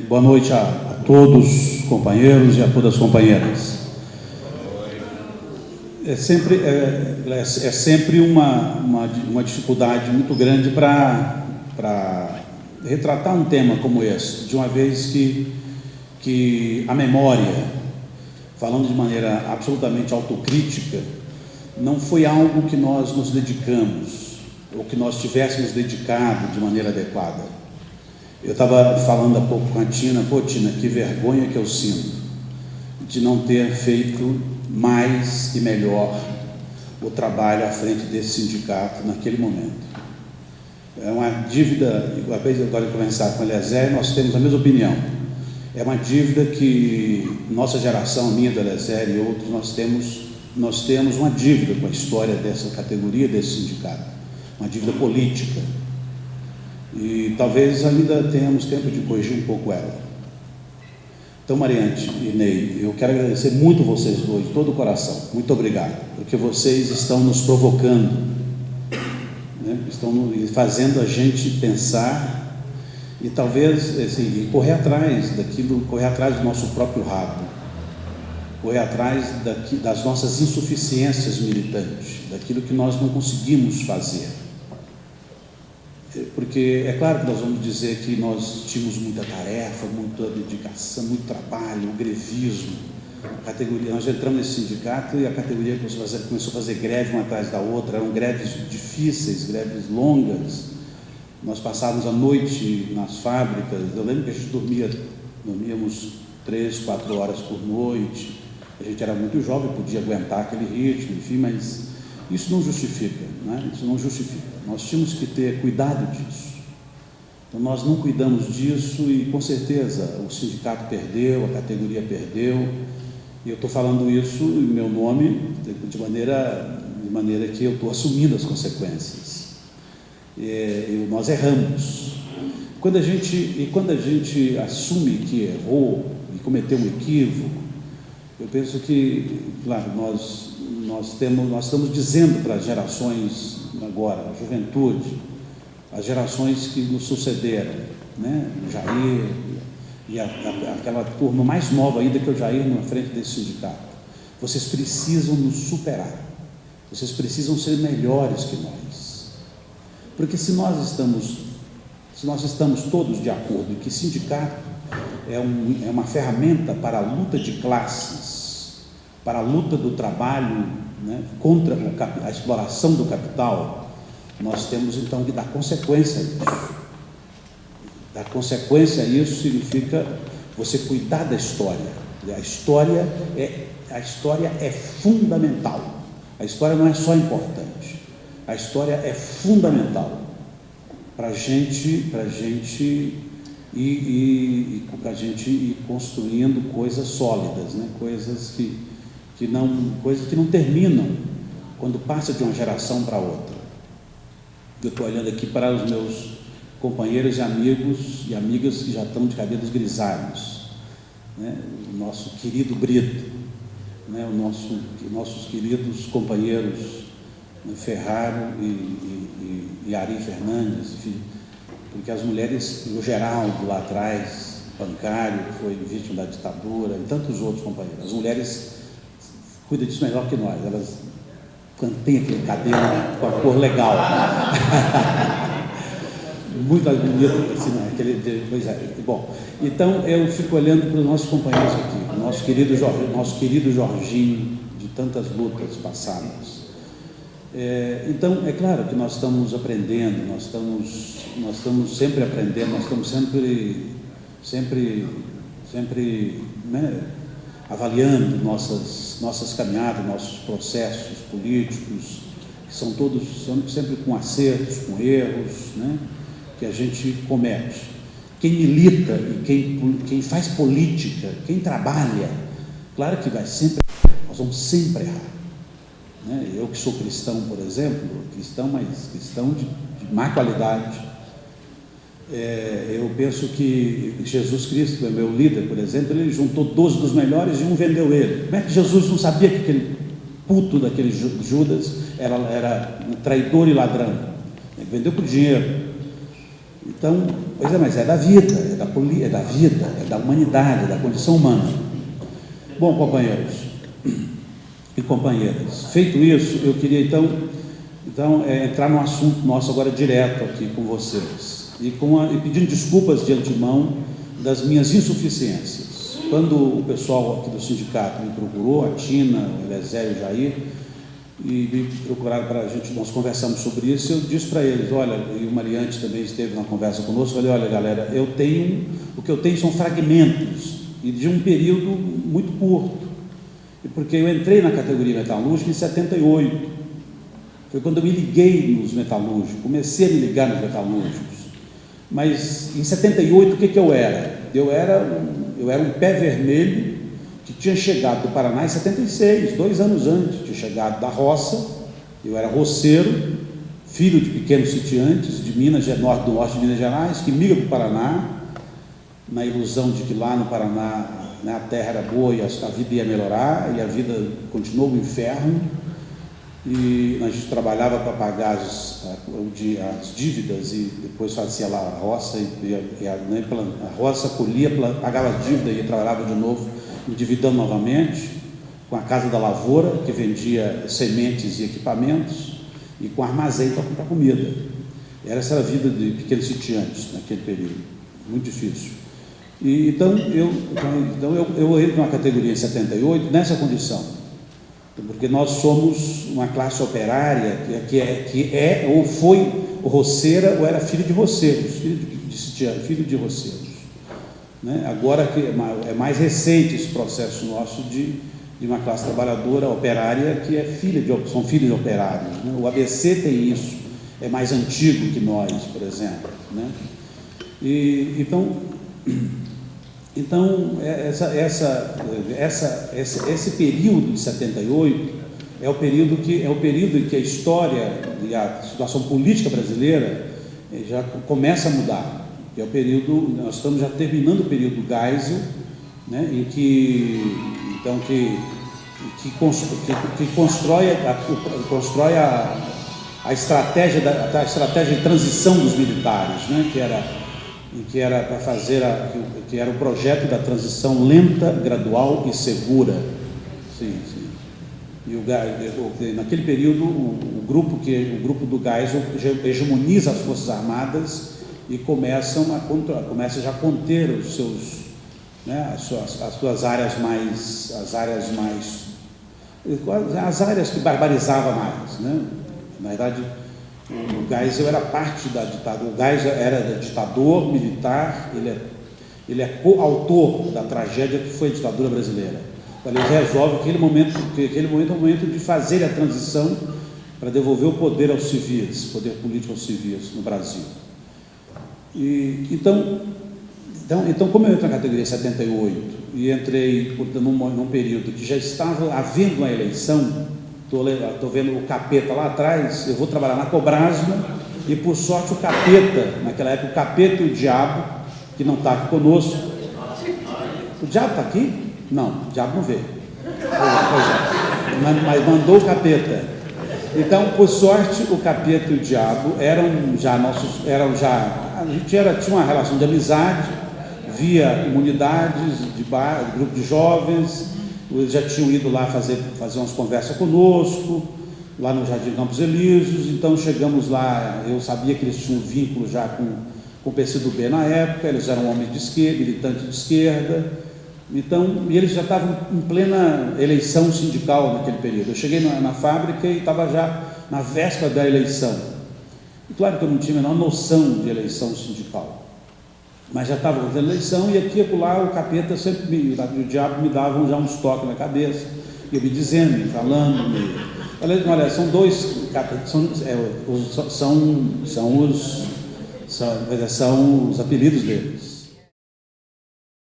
Boa noite a todos os companheiros e a todas as companheiras. É sempre uma dificuldade muito grande para retratar um tema como esse, de uma vez que a memória, falando de maneira absolutamente autocrítica, não foi algo que nós nos dedicamos, ou que nós tivéssemos dedicado de maneira adequada. Eu estava falando há pouco com a Tina, Tina, que vergonha que eu sinto de não ter feito mais e melhor o trabalho à frente desse sindicato naquele momento. É uma dívida, agora de conversar com o Eliezer, nós temos a mesma opinião. É uma dívida que nossa geração, minha, do Eliezer e outros, nós temos uma dívida com a história dessa categoria, desse sindicato, uma dívida política. E talvez ainda tenhamos tempo de corrigir um pouco ela. Então, Mariante e Ney, eu quero agradecer muito vocês dois, de todo o coração. Muito obrigado, porque vocês estão nos provocando, né? Estão fazendo a gente pensar e talvez assim, correr atrás do nosso próprio rabo, correr atrás das nossas insuficiências militantes, daquilo que nós não conseguimos fazer. Porque é claro que nós vamos dizer que nós tínhamos muita tarefa, muita dedicação, muito trabalho, o grevismo, a categoria. Nós entramos nesse sindicato e a categoria começou a fazer greve uma atrás da outra, eram greves difíceis, greves longas. Nós passávamos a noite nas fábricas. Eu lembro que a gente dormíamos 3, 4 horas por noite. A gente era muito jovem, podia aguentar aquele ritmo, enfim, mas isso não justifica, né? Isso não justifica. Nós tínhamos que ter cuidado disso. Então, nós não cuidamos disso e, com certeza, o sindicato perdeu, a categoria perdeu. E eu estou falando isso em meu nome, de maneira que eu estou assumindo as consequências. Nós erramos. Quando a gente assume que errou e cometeu um equívoco, eu penso que, claro, nós estamos dizendo para as gerações agora, a juventude, as gerações que nos sucederam, né? O Jair e aquela turma mais nova ainda que o Jair na frente desse sindicato. Vocês precisam nos superar, vocês precisam ser melhores que nós, porque se nós estamos todos de acordo que sindicato é uma ferramenta para a luta de classes, para a luta do trabalho, né, contra a exploração do capital, nós temos então que dar consequência a isso. Dar consequência a isso significa você cuidar da história. A história é fundamental. A história não é só importante. A história é fundamental para a gente ir construindo coisas sólidas, né? Coisas que não terminam quando passa de uma geração para outra. Eu estou olhando aqui para os meus companheiros e amigos e amigas que já estão de cabelos grisalhos, né? O nosso querido Brito, né? Nossos queridos companheiros, né? Ferraro e Ari Fernandes, enfim, porque as mulheres, o Geraldo lá atrás, bancário, que foi vítima da ditadura, e tantos outros companheiros, as mulheres cuida disso melhor que nós, elas têm aquele cabelo com a cor legal, muito bonito, assim, pois é, bom, então eu fico olhando para os nossos companheiros aqui, nosso querido Jorginho, de tantas lutas passadas. Então, é claro que nós estamos aprendendo, nós estamos sempre aprendendo, nós estamos sempre, né, avaliando nossas caminhadas, nossos processos políticos, que são todos sempre com acertos, com erros, né, que a gente comete. Quem milita e quem faz política, quem trabalha, claro que nós vamos sempre errar. Né? Eu que sou cristão, por exemplo, mas cristão de má qualidade, eu penso que Jesus Cristo, que é meu líder, por exemplo, ele juntou 12 dos melhores e um vendeu ele. Como é que Jesus não sabia que aquele puto daquele Judas era traidor e ladrão? Ele vendeu por dinheiro. Então, pois é, mas é da vida, é da vida, é da humanidade, é da condição humana. Bom, companheiros e companheiras, feito isso, eu queria então entrar no assunto nosso agora direto aqui com vocês e pedindo desculpas de antemão das minhas insuficiências. Quando o pessoal aqui do sindicato me procurou, a Tina, o Eliezer e o Jair, e me procuraram para nós conversamos sobre isso, eu disse para eles, olha, e o Mariante também esteve na conversa conosco, eu falei, olha galera, o que eu tenho são fragmentos, e de um período muito curto, porque eu entrei na categoria metalúrgica em 78, foi quando eu me liguei nos metalúrgicos, comecei a me ligar nos metalúrgicos, mas em 78 o que eu era? Eu era um pé vermelho, que tinha chegado do Paraná em 76, 2 anos antes, tinha chegado da roça, eu era roceiro, filho de pequenos sitiantes de do norte de Minas Gerais, que migra para o Paraná, na ilusão de que lá no Paraná, né, a terra era boa e a vida ia melhorar, e a vida continuou um inferno, e a gente trabalhava para pagar as dívidas, e depois fazia lá a roça, a roça colhia, pagava as dívidas e trabalhava de novo, endividando novamente, com a Casa da Lavoura, que vendia sementes e equipamentos, e com armazém para comprar comida. Essa era a vida de pequenos sitiantes naquele período, muito difícil. Então eu entro na categoria em 78 nessa condição, porque nós somos uma classe operária que é ou foi roceira ou era filho de roceiros, filho de roceiros. Né? Agora que é mais recente esse processo nosso de uma classe trabalhadora operária que são filhos de operários. Né? O ABC tem isso, é mais antigo que nós, por exemplo. Né? Então esse período de 78 é o período em que a história e a situação política brasileira já começa a mudar. É o período, nós estamos já terminando o período Geisel, né, em que constrói a estratégia de transição dos militares, né, que era para fazer que era o projeto da transição lenta, gradual e segura. Sim. E naquele período o grupo do Geisel hegemoniza as Forças Armadas e começa já a conter os seus, né, as suas áreas as áreas que barbarizavam mais, né? Na verdade, o Geisel era parte da ditadura. O Geisel era ditador militar, ele é coautor da tragédia que foi a ditadura brasileira. Então, ele resolve que aquele momento é o momento de fazer a transição para devolver o poder aos civis, o poder político aos civis no Brasil. Então, como eu entro na categoria 78 e entrei num período que já estava havendo uma eleição, estou vendo o Capeta lá atrás, eu vou trabalhar na Cobrasma e, por sorte, o Capeta, naquela época, o Capeta e o Diabo, que não está aqui conosco. O Diabo está aqui? Não, o Diabo não veio. Mas mandou o Capeta. Então, por sorte, o Capeta e o Diabo a gente tinha uma relação de amizade, via comunidades, grupo de jovens, eles já tinham ido lá fazer umas conversas conosco, lá no Jardim Campos Elíseos. Então chegamos lá, eu sabia que eles tinham um vínculo já com o PCdoB na época, eles eram homens de esquerda, militantes de esquerda, então, e eles já estavam em plena eleição sindical naquele período. Eu cheguei na fábrica e estava já na véspera da eleição. E claro que eu não tinha a menor noção de eleição sindical, mas já estava fazendo eleição, e aqui e acolá o Capeta sempre o Diabo me davam já uns toques na cabeça, e eu me dizendo, me falando, olha, são dois, são os apelidos deles.